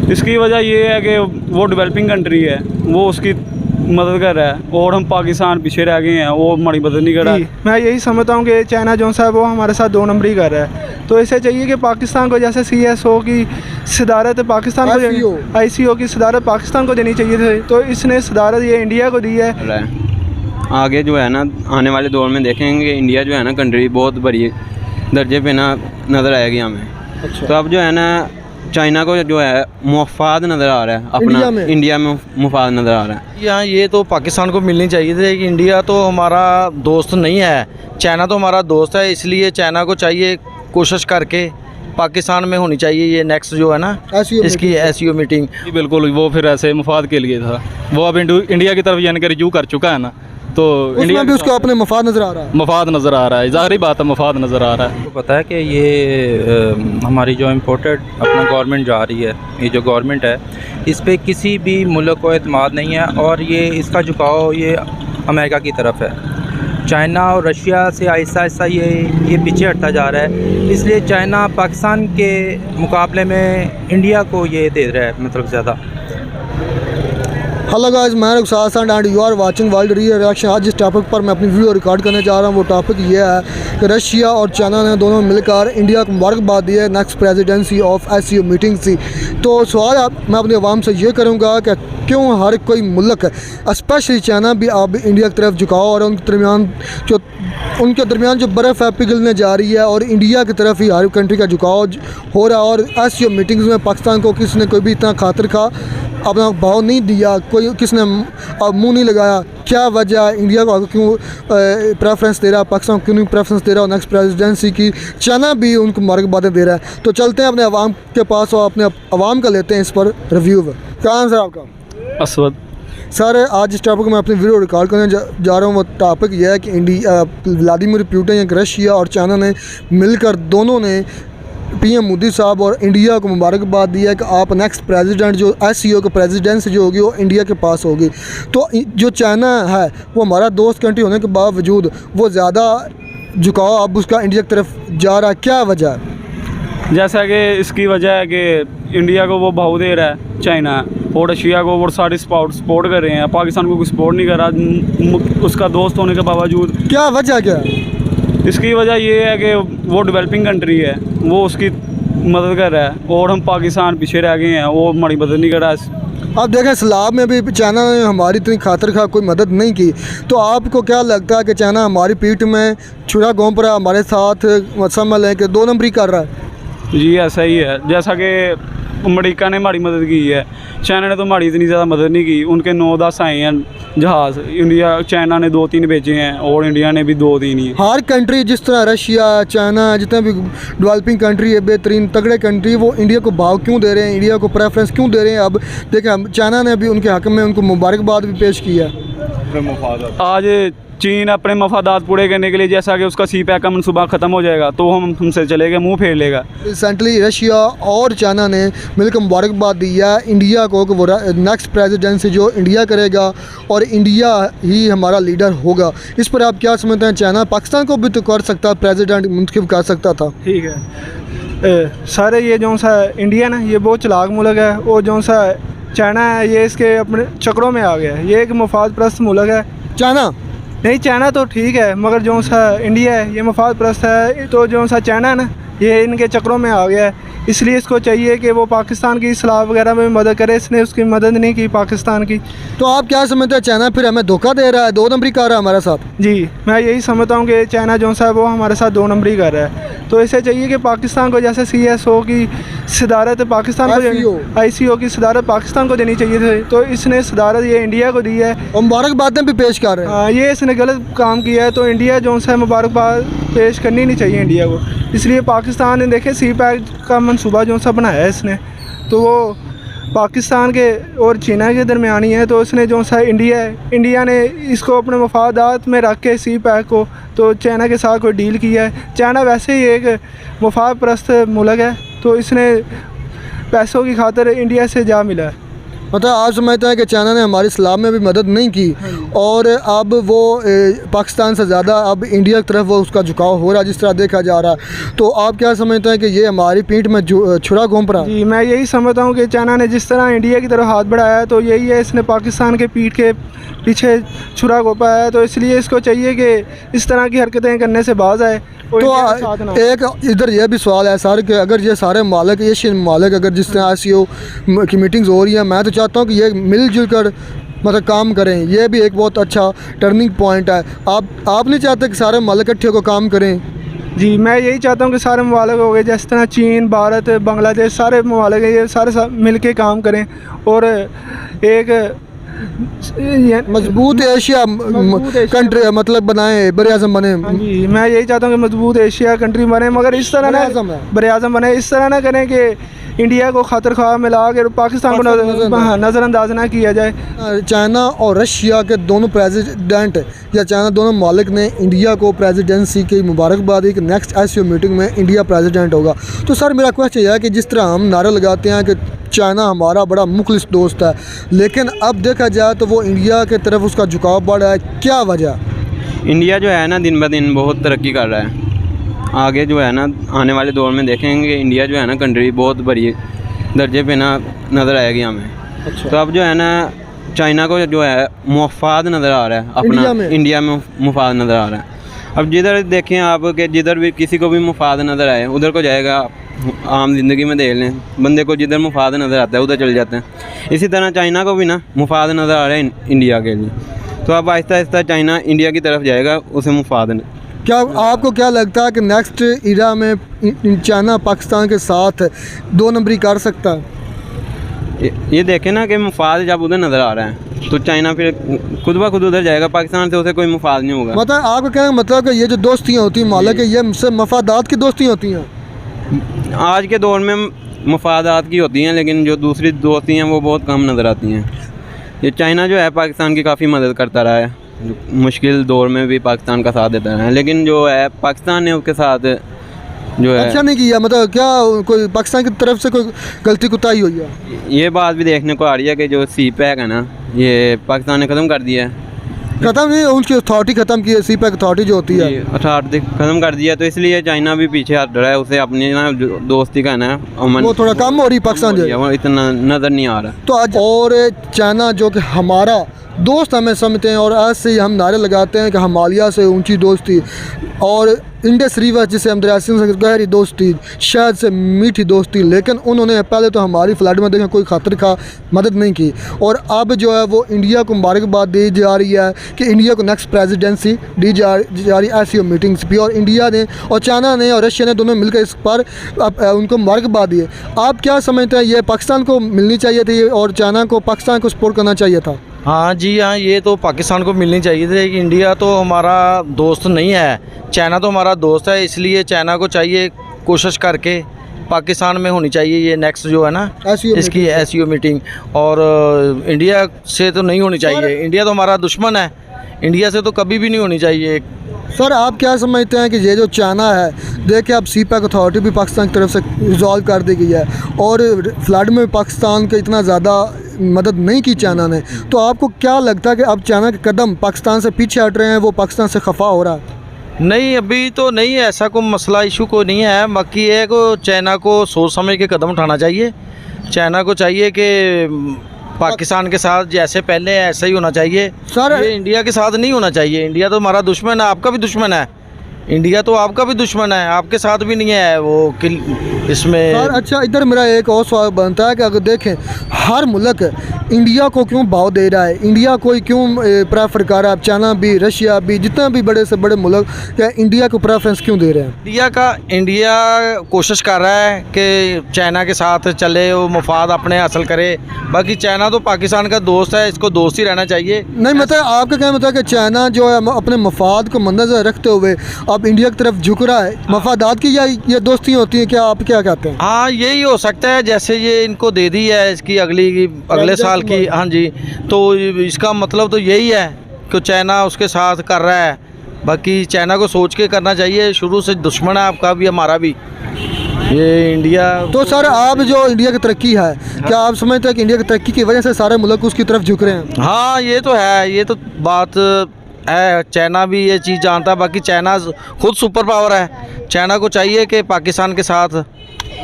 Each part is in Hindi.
इसकी वजह ये है कि वो डेवलपिंग कंट्री है, वो उसकी मदद कर रहा है और हम पाकिस्तान पीछे रह गए हैं, वो हमारी मदद नहीं कर रहा। मैं यही समझता हूँ कि चाइना जो सा है वो हमारे साथ 2 नंबरी कर रहा है। तो इसे चाहिए कि पाकिस्तान को जैसे CSO की सदारत पाकिस्तान को, ICO की सदारत पाकिस्तान को देनी चाहिए थी, तो इसने सदारत ये इंडिया को दी है। आगे जो है ना आने वाले दौर में देखेंगे इंडिया जो है ना कंट्री बहुत बड़ी दर्जे पे ना नज़र आएगी हमें। अच्छा। तो अब जो है ना चाइना को जो है मुफाद नज़र आ रहा है, अपना इंडिया में मुफाद नज़र आ रहा है। यहाँ ये तो पाकिस्तान को मिलनी चाहिए थी कि इंडिया तो हमारा दोस्त नहीं है, चाइना तो हमारा दोस्त है, इसलिए चाइना को चाहिए कोशिश करके पाकिस्तान में होनी चाहिए ये नेक्स्ट जो है ना इसकी SCO मीटिंग। बिल्कुल, वो फिर ऐसे मुफाद के लिए था, वो अब इंडिया की तरफ यानी कि रिज्यू कर चुका है ना, तो इंडिया भी उसको अपने मफाद नज़र आ रहा है। मफाद नज़र आ रहा है, ज़ाहिर बात है मफाद नज़र आ रहा है। तो पता है कि ये हमारी जो इम्पोर्टेड अपना गवर्नमेंट जा रही है, ये जो गवर्नमेंट है इस पे किसी भी मुल्क को एतमाद नहीं है और ये इसका झुकाव ये अमेरिका की तरफ है। चाइना और रशिया से आहिस्ता आहिस्ता ये पीछे हटता जा रहा है, इसलिए चाइना पाकिस्तान के मुकाबले में इंडिया को ये दे रहा है मतलब ज़्यादा। हेलो गाइस, मैं Rukhsar and you are watching world reaction. आज जिस टॉपिक पर मैं अपनी वीडियो रिकॉर्ड करने जा रहा हूँ वो टॉपिक ये है कि रशिया और चाइना ने दोनों मिलकर इंडिया को मुबारकबाद दी है next presidency of SCO meeting सी। तो सवाल मैं अपनी आवाम से ये करूँगा कि क्यों हर कोई मुल्क स्पेशली चाइना भी अब इंडिया की तरफ झुकाओ और उनके दरमियान जो बर्फ़ है पिघलने जा रही है और इंडिया की तरफ ही हर कंट्री का झुकाव हो रहा है। और SCO मीटिंग्स में पाकिस्तान को किसने कोई भी इतना खातिर खा अपना भाव नहीं दिया, कोई किसने मुंह नहीं लगाया। क्या वजह है, इंडिया को क्यों प्रेफरेंस दे रहा है, पाकिस्तान क्यों नहीं प्रेफरेंस दे रहा है नेक्स्ट प्रेसिडेंसी की, चाइना भी उनको मुबारकबादें दे रहा है। तो चलते हैं अपने अवाम के पास और अपने अवाम का लेते हैं इस पर रिव्यू। क्या आंसर आपका? असवद सर, आज इस टॉपिक में अपनी वीडियो रिकॉर्ड करने जा रहा हूँ। वो टॉपिक यह है कि व्लादिमीर पुतिन, रशिया और चाइना ने मिलकर दोनों ने PM मोदी साहब और इंडिया को मुबारकबाद दिया है कि आप नेक्स्ट प्रेसिडेंट जो SCO का प्रेसिडेंसी जो होगी वो इंडिया के पास होगी। तो जो चाइना है वो हमारा दोस्त कंट्री होने के बावजूद वो ज़्यादा झुकाव अब उसका इंडिया की तरफ जा रहा है, क्या वजह है? जैसा कि इसकी वजह है कि इंडिया को वो भाव दे रहा है चाइना और रशिया को वो सारे सपोर्ट कर रहे हैं, पाकिस्तान को कोई सपोर्ट नहीं कर रहा उसका दोस्त होने के बावजूद। क्या वजह क्या है? इसकी वजह ये है कि वो डेवलपिंग कंट्री है, वो उसकी मदद कर रहा है और हम पाकिस्तान पीछे रह गए हैं, वो हमारी मदद नहीं कर रहा। अब देखें सैलाब में भी चाइना ने हमारी इतनी खातिर खा कोई मदद नहीं की, तो आपको क्या लगता है कि चाइना हमारी पीठ में छुरा घोंप रहा है, हमारे साथ समझ लें कि 2 नंबरी कर रहा है? जी ऐसा ही है, जैसा कि अमेरिका ने हमारी मदद की है, चाइना ने तो हमारी इतनी ज़्यादा मदद नहीं की। उनके 9-10 आए हैं जहाज़, इंडिया चाइना ने 2-3 भेजे हैं और इंडिया ने भी 2-3 ही। हर कंट्री जिस तरह रशिया, चाइना, जितने भी डेवलपिंग कंट्री है, बेहतरीन तगड़े कंट्री, वो इंडिया को भाव क्यों दे रहे हैं, इंडिया को प्रेफरेंस क्यों दे रहे हैं? अब देखें चाइना ने भी उनके हक़ में उनको मुबारकबाद भी पेश किया। आज चीन अपने मफादात पूरे करने के लिए, जैसा कि उसका CPEC का मनसूबा ख़त्म हो जाएगा तो हम हमसे चलेगा, मुंह फेर लेगा। रिसेंटली रशिया और चाइना ने मिलकर मुबारकबाद दी है इंडिया को कि वो नेक्स्ट प्रेसिडेंसी जो इंडिया करेगा और इंडिया ही हमारा लीडर होगा। इस पर आप क्या समझते हैं? चाइना पाकिस्तान को भी तो कर सकता, प्रेसिडेंट मुंतखब कर सकता था। ठीक है, सारे ये जो सा इंडिया ना ये बहुत चलाक मुल्क है, और जो सा चाइना है ये इसके अपने चक्रों में आ गया है, ये एक मुफाद परस्त मुल्क है। चाइना नहीं, चाइना तो ठीक है मगर जो सा इंडिया है ये मुफाद परस्त है, तो जो सा चाइना है ना ये इनके चक्रों में आ गया है, इसलिए इसको चाहिए कि वो पाकिस्तान की इस्लाह वगैरह में मदद करे। इसने उसकी मदद नहीं की पाकिस्तान की। तो आप क्या समझते हैं, चाइना फिर हमें धोखा दे रहा है, 2 नंबरी कर रहा है हमारे साथ? जी, मैं यही समझता हूँ कि चाइना जो सा है वो हमारे साथ 2 नंबरी कर रहा है। तो इसे चाहिए कि पाकिस्तान को जैसे CSO की सदारत पाकिस्तान को, ICO की सदारत पाकिस्तान को देनी चाहिए थी, तो इसने सदारत ये इंडिया को दी है। मुबारकबादें भी पेश कर रहे हैं। हाँ, ये इसने गलत काम किया है, तो इंडिया जो सा मुबारकबाद पेश करनी नहीं चाहिए इंडिया को। इसलिए पाकिस्तान ने देखे CPEC का मनसूबा जो सा बनाया है इसने, तो वो पाकिस्तान के और चाइना के दरमियान ही है। तो इसने जो सा इंडिया ने इसको अपने मफादात में रख के CPEC को तो चाइना के साथ कोई डील किया है। चाइना वैसे ही एक मुफाद परस्त मुल्क है, तो इसने पैसों की खातिर इंडिया से जा मिला है। मतलब आप समझते हैं कि चाइना ने हमारे इस्लाम में भी मदद नहीं की और अब वो पाकिस्तान से ज़्यादा अब इंडिया की तरफ वो उसका झुकाव हो रहा है जिस तरह देखा जा रहा है, तो आप क्या समझते हैं कि ये हमारी पीठ में छुरा घोंप रहा है? जी, मैं यही समझता हूँ कि चाइना ने जिस तरह इंडिया की तरफ हाथ बढ़ाया है तो यही है, इसने पाकिस्तान के पीठ के पीछे छुरा घोंपा है, तो इसलिए इसको चाहिए कि इस तरह की हरकतें करने से बाज आए। तो एक इधर यह भी सवाल है सर कि अगर ये सारे मालिक एशियन मालिक अगर जिस तरह ICO की मीटिंग्स हो रही हैं, मैं तो चाहता हूँ कि ये मिलजुल कर मतलब काम करें, ये भी एक बहुत अच्छा टर्निंग पॉइंट है। आप नहीं चाहते कि सारे मालिक इकट्ठे को काम करें? जी, मैं यही चाहता हूँ कि सारे ममालिक हो गए जिस तरह चीन, भारत, बांग्लादेश, सारे ममालिक ये सारे मिल के काम करें और एक मजबूत एशिया कंट्री मतलब बनाए, बड़े आज़म बने। जी, मैं यही चाहता हूँ कि मजबूत एशिया कंट्री बने, मगर इस तरह ना बड़े आज़म बने, इस तरह ना करें कि इंडिया को खतर खा मिला के पाकिस्तान को नज़रअंदाज ना किया जाए। चाइना और रशिया के दोनों प्रेसिडेंट या चाइना दोनों मालिक ने इंडिया को प्रेसिडेंसी की मुबारकबाद दी कि नेक्स्ट ICO मीटिंग में इंडिया प्रेसिडेंट होगा। तो सर मेरा क्वेश्चन यह है कि जिस तरह हम नारा लगाते हैं कि चाइना हमारा बड़ा मुखलिस दोस्त है, लेकिन अब देखा जाए तो वो इंडिया की तरफ उसका झुकाव बढ़ रहा है, क्या वजह? इंडिया जो है ना दिन ब दिन बहुत तरक्की कर रहा है। आगे जो है ना आने वाले दौर में देखेंगे इंडिया जो है ना कंट्री बहुत बड़ी दर्जे पे ना नज़र आएगी हमें। अच्छा। तो अब जो है ना चाइना को जो है मुफाद नज़र आ रहा है अपना, इंडिया में मुफाद नज़र आ रहा है। अब जिधर देखें आप कि जिधर भी किसी को भी मुफाद नज़र आए उधर को जाएगा। आम ज़िंदगी में देख लें, बंदे को जिधर मुफाद नज़र आता है उधर चल जाते हैं। इसी तरह चाइना को भी ना मुफाद नज़र आ रहा है इंडिया के लिए, तो अब आहिस्ता आहिस्ता चाइना इंडिया की तरफ जाएगा, उसे मुफाद। क्या आपको क्या लगता है कि नेक्स्ट इरा में चाइना पाकिस्तान के साथ 2 नंबरी कर सकता है? ये देखें ना कि मुफाद जब उधर नज़र आ रहा है तो चाइना फिर खुद ब खुद उधर जाएगा, पाकिस्तान से उसे कोई मुफाद नहीं होगा। मतलब आपका कहने का मतलब कि ये जो दोस्तियाँ होती हैं मालिक ये मुझसे मफादात की दोस्तियाँ होती हैं? आज के दौर में मफादात की होती हैं, लेकिन जो दूसरी दोस्ती हैं वो बहुत कम नज़र आती हैं। ये चाइना जो है पाकिस्तान की काफ़ी मदद करता रहा है, मुश्किल दौर में भी पाकिस्तान का साथ देता है, लेकिन जो है पाकिस्तान ने उसके साथ जो है अच्छा नहीं किया। मतलब क्या कोई पाकिस्तान की तरफ से कोई गलती कुताही हुई है? ये बात भी देखने को आ रही है कि जो CPEC है ना ये पाकिस्तान ने ख़त्म कर दिया है। ख़त्म नहीं, उनकी अथॉरिटी ख़त्म की है, CPEC अथॉरिटी जो होती है अथॉरिटी ख़त्म कर दिया, तो इसलिए चाइना भी पीछे हट रहा है। उसे अपनी ना दोस्ती का ना अमन वो थोड़ा कम हो रही पाकिस्तान जो वो इतना नज़र नहीं आ रहा। तो आज और चाइना जो कि हमारा दोस्त हमें समझते हैं और आज से ही हम नारे लगाते हैं कि हिमालय से ऊंची दोस्ती और इंडस रिवर जिसे हम दरिया सिंध से गहरी दोस्ती, शहद से मीठी दोस्ती, लेकिन उन्होंने पहले तो हमारी फ्लड में देखें कोई खतर का मदद नहीं की और अब जो है वो इंडिया को मुबारकबाद दी जा रही है कि इंडिया को नेक्स्ट प्रेसिडेंसी दी जा रही ICO मीटिंग्स भी, और इंडिया ने और चाइना ने और रशिया ने दोनों मिलकर इस पर उनको मुबारकबाद दी है। आप क्या समझते हैं ये पाकिस्तान को मिलनी चाहिए थी और चाइना को पाकिस्तान को सपोर्ट करना चाहिए था? हाँ जी, हाँ, ये तो पाकिस्तान को मिलनी चाहिए थी कि इंडिया तो हमारा दोस्त नहीं है, चाइना तो हमारा दोस्त है, इसलिए चाइना को चाहिए कोशिश करके पाकिस्तान में होनी चाहिए ये नेक्स्ट जो है ना इसकी ICO मीटिंग, और इंडिया से तो नहीं होनी चाहिए। इंडिया तो हमारा दुश्मन है, इंडिया से तो कभी भी नहीं होनी चाहिए। सर आप क्या समझते हैं कि ये जो चाइना है, देखिए अब CPEC अथॉरिटी भी पाकिस्तान की तरफ से रिजॉल्व कर दी गई है और फ्लड में पाकिस्तान के इतना ज़्यादा मदद नहीं की चाइना ने, तो आपको क्या लगता है कि अब चाइना के कदम पाकिस्तान से पीछे हट रहे हैं, वो पाकिस्तान से खफा हो रहा है? नहीं, अभी तो नहीं है, ऐसा कोई मसला इशू कोई नहीं है। बाकी ये है कि चाइना को सोच समझ के कदम उठाना चाहिए। चाइना को चाहिए कि पाकिस्तान के साथ जैसे पहले है ऐसा ही होना चाहिए सर, ये इंडिया के साथ नहीं होना चाहिए। इंडिया तो हमारा दुश्मन है, आपका भी दुश्मन है, इंडिया तो आपका भी दुश्मन है, आपके साथ भी नहीं है वो इसमें सर। अच्छा, इधर मेरा एक और सवाल बनता है कि अगर देखें हर मुल्क इंडिया को क्यों भाव दे रहा है, इंडिया को क्यों प्रेफर कर रहा है, चाइना भी रशिया भी जितना भी बड़े से बड़े मुल्क क्या इंडिया को प्रेफरेंस क्यों दे रहे हैं? इंडिया कोशिश कर रहा है कि चाइना के साथ चले, वो मफाद अपने हासिल करे। बाकी चाइना तो पाकिस्तान का दोस्त है, इसको दोस्त ही रहना चाहिए। नहीं मतलब आपका कहना मतलब कि चाइना जो है अपने मफाद को मद्देनजर रखते हुए अब इंडिया की तरफ झुक रहा है, मफादात की या ये दोस्ती होती है, क्या आप क्या कहते हैं? हाँ, यही हो सकता है, जैसे ये इनको दे दी है इसकी अगले साल की, हाँ जी, तो इसका मतलब तो यही है कि चाइना उसके साथ कर रहा है। बाकी चाइना को सोच के करना चाहिए, शुरू से दुश्मन है आपका भी हमारा भी। ये इंडिया तो सर आप जो इंडिया की तरक्की है, क्या आप समझते हैं कि इंडिया की तरक्की की वजह से सारे मुल्क उसकी तरफ झुक रहे हैं? हाँ ये तो है, ये तो बात है। चाइना भी ये चीज़ जानता है, बाकी चाइना खुद सुपर पावर है। चाइना को चाहिए कि पाकिस्तान के साथ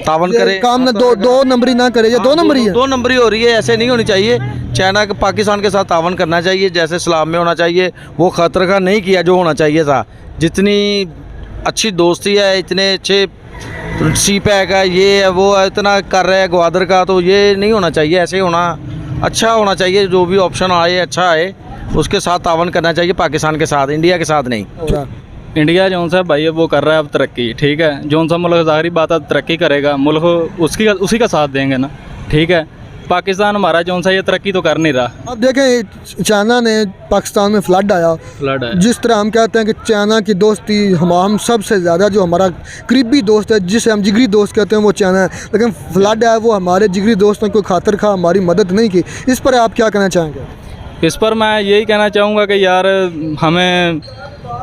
तावन करे, काम ना दो नंबरी ना करे, ये दो नंबरी है। 2 नंबरी हो रही है, ऐसे नहीं होनी चाहिए। चाइना के पाकिस्तान के साथ तावन करना चाहिए, जैसे इस्लाम में होना चाहिए। वो खतरे का नहीं किया जो होना चाहिए था। जितनी अच्छी दोस्ती है, इतने अच्छे सी पैक है, ये है वो है, इतना कर रहे हैं ग्वादर का, तो ये नहीं होना चाहिए। ऐसे होना अच्छा होना चाहिए। जो भी ऑप्शन आए अच्छा आए, उसके साथ तावन करना चाहिए पाकिस्तान के साथ, इंडिया के साथ नहीं। इंडिया जौन सा भाई वो कर रहा है अब तरक्की, ठीक है। जौन सा मुल्क ज़ाहिरी बात है तरक्की करेगा, मुल्क उसी का साथ देंगे ना, ठीक है। पाकिस्तान हमारा जौन सा ये तरक्की तो कर नहीं रहा। अब देखें चाइना ने पाकिस्तान में फ्लड आया, जिस तरह हम कहते हैं कि चाइना की दोस्ती हम सबसे ज़्यादा जो हमारा करीबी दोस्त है, जिसे हम जिगरी दोस्त कहते हैं, वो चाइना है। लेकिन फ्लड आया, वो हमारे जिगरी दोस्त ने कोई खातिर खा हमारी मदद नहीं की। इस पर आप क्या कहना चाहेंगे? इस पर मैं यही कहना चाहूँगा कि यार हमें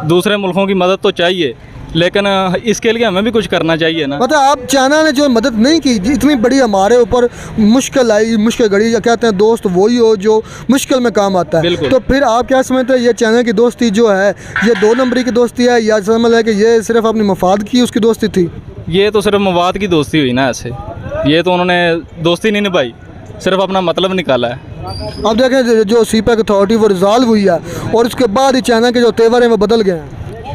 दूसरे मुल्कों की मदद तो चाहिए, लेकिन इसके लिए हमें भी कुछ करना चाहिए ना। मतलब आप चाइना ने जो मदद नहीं की, इतनी बड़ी हमारे ऊपर मुश्किल आई, मुश्किल घड़ी, कहते हैं दोस्त वही हो जो मुश्किल में काम आता है। तो फिर आप क्या समझते हैं, ये चाइना की दोस्ती जो है ये 2 नंबरी की दोस्ती है, या समझ है कि ये सिर्फ अपनी मफाद की उसकी दोस्ती थी? ये तो सिर्फ मवाद की दोस्ती हुई ना। ऐसे ये तो उन्होंने दोस्ती नहीं निभाई, सिर्फ अपना मतलब निकाला है। अब देखें जो सीपैक अथॉरिटी वो रिजॉल्व हुई है, और उसके बाद ही चाइना के जो तेवर हैं वो बदल गए हैं।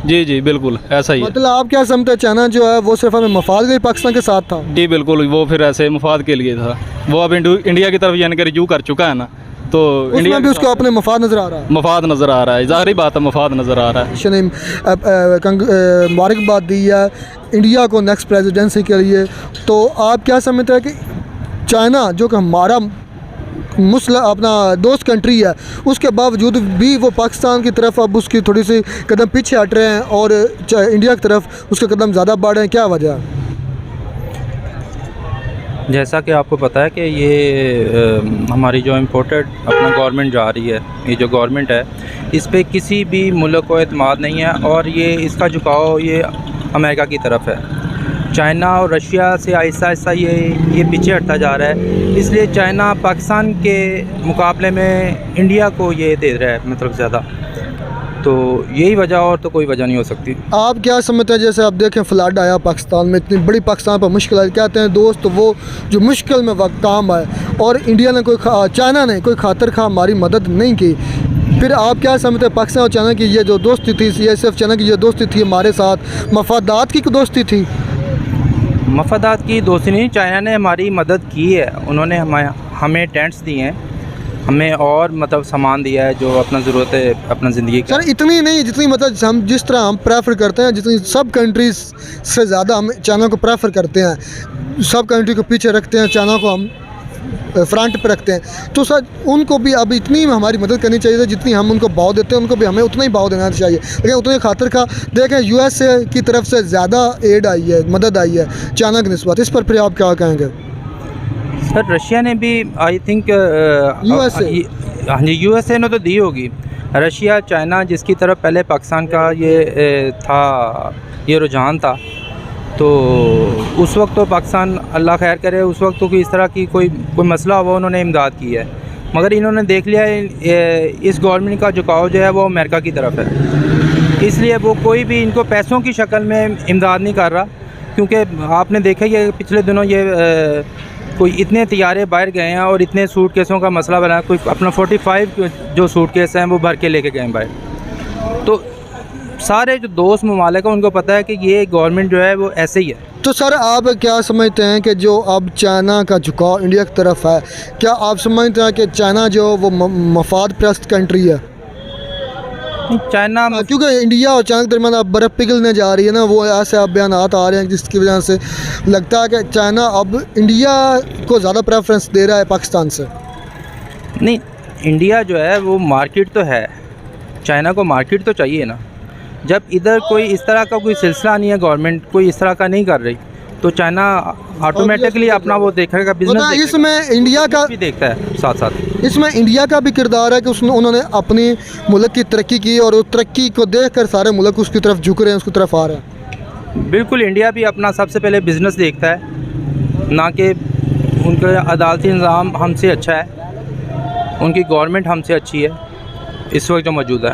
जी जी बिल्कुल ऐसा ही है। मतलब आप क्या समझते हैं, चाइना जो है वो सिर्फ हमें मफाद के पाकिस्तान के साथ था? जी बिल्कुल, वो फिर ऐसे मफाद के लिए था। वो अब इंडिया की तरफ यानी कि रिज्यू कर चुका है ना, तो इंडिया उसमें भी उसको अपने मफाद नज़र आ रहा है। मफाद नज़र आ रहा है, ज़ाहिरी बात है मफाद नज़र आ रहा है। मुबारकबाद दी है इंडिया को नेक्स्ट प्रेसिडेंसी के लिए। तो आप क्या समझते हैं कि चाइना जो कि हमारा अपना दोस्त कंट्री है, उसके बावजूद भी वो पाकिस्तान की तरफ अब उसकी थोड़ी सी कदम पीछे हट रहे हैं और इंडिया की तरफ उसके कदम ज़्यादा बढ़ रहे हैं, क्या वजह है? जैसा कि आपको पता है कि ये हमारी जो इम्पोर्टेड अपना गवर्नमेंट जा रही है, ये जो गवर्नमेंट है इस पे किसी भी मुल्क को एतमाद नहीं है, और ये इसका झुकाव ये अमेरिका की तरफ है। चाइना और रशिया से आहिस्ता आहिस्ता ये पीछे हटता जा रहा है, इसलिए चाइना पाकिस्तान के मुकाबले में इंडिया को ये दे रहा है मतलब ज़्यादा। तो यही वजह, और तो कोई वजह नहीं हो सकती। आप क्या समझते हैं, जैसे आप देखें फ्लड आया पाकिस्तान में, इतनी बड़ी पाकिस्तान पर मुश्किल आई, कहते हैं दोस्त वो जो मुश्किल में वक्त काम आए, और इंडिया ने चाइना ने कोई खातिर खा हमारी मदद नहीं की। फिर आप क्या समझते हैं, पाकिस्तान और चाइना की ये जो दोस्ती थी, ये सिर्फ चाइना की ये दोस्ती थी हमारे साथ मफादात की दोस्ती थी? मफादात की दोस्ती नहीं, चाइना ने हमारी मदद की है। उन्होंने हमें टेंट्स दिए हैं, हमें और मतलब सामान दिया है जो अपना ज़रूरत है अपना ज़िंदगी का। सर इतनी नहीं जितनी मतलब हम जिस तरह हम प्रेफर करते हैं, जितनी सब कंट्रीज से ज़्यादा हम चाइना को प्रेफर करते हैं, सब कंट्री को पीछे रखते हैं, चाइना को हम फ्रंट पे रखते हैं। तो सर उनको भी अब इतनी हमारी मदद करनी चाहिए, जितनी हम उनको भाव देते हैं उनको भी हमें उतना ही भाव देना चाहिए। लेकिन उतने खातिर का देखें यूएसए की तरफ से ज़्यादा एड आई है, मदद आई है चाइना की निस्बत। इस पर फिर आप क्या कहेंगे? सर रशिया ने भी आई थिंक हाँ जी यूएसए ने तो दी होगी। रशिया चाइना जिसकी तरफ पहले पाकिस्तान का ये रुझान था, तो उस वक्त तो पाकिस्तान अल्लाह खैर करे, उस वक्त तो इस तरह की कोई मसला हुआ उन्होंने इमदाद की है। मगर इन्होंने देख लिया है इस गवर्नमेंट का झुकाव जो है वो अमेरिका की तरफ है, इसलिए वो कोई भी इनको पैसों की शक्ल में इमदाद नहीं कर रहा। क्योंकि आपने देखा ही है पिछले दिनों ये कोई इतने तैयारे बाहर गए हैं और इतने सूटकेसों का मसला बना, कोई अपना 45 जो सूटकेस हैं वो भर के लेके गए बाहर। तो सारे जो दोस्त ममालिक हैं उनको पता है कि ये गवर्नमेंट जो है वो ऐसे ही है। तो सर आप क्या समझते हैं कि जो अब चाइना का झुकाव इंडिया की तरफ है, क्या आप समझते हैं कि चाइना जो वो मफाद परस्त कंट्री है? चाइना क्योंकि इंडिया और चाइना के दरमियान अब बर्फ़ पिघलने जा रही है ना, वो ऐसे अब बयान आ रहे हैं जिसकी वजह से लगता है कि चाइना अब इंडिया को ज़्यादा प्रेफरेंस दे रहा है पाकिस्तान से। नहीं, इंडिया जो है वो मार्केट तो है, चाइना को मार्केट तो चाहिए ना। जब इधर कोई इस तरह का कोई सिलसिला नहीं है, गवर्नमेंट कोई इस तरह का नहीं कर रही, तो चाइना ऑटोमेटिकली अपना वो देखेगा, बिजनेस इसमें इंडिया का भी देखता है। साथ साथ इसमें इंडिया का भी किरदार है कि उन्होंने अपनी मुल्क की तरक्की की, और उस तरक्की को देखकर सारे मुल्क उसकी तरफ झुक रहे हैं, उसकी तरफ आ रहे हैं। बिल्कुल, इंडिया भी अपना सबसे पहले बिज़नेस देखता है, ना कि उनका अदालती निज़ाम हमसे अच्छा है, उनकी गवर्नमेंट हमसे अच्छी है इस वक्त जो मौजूद है।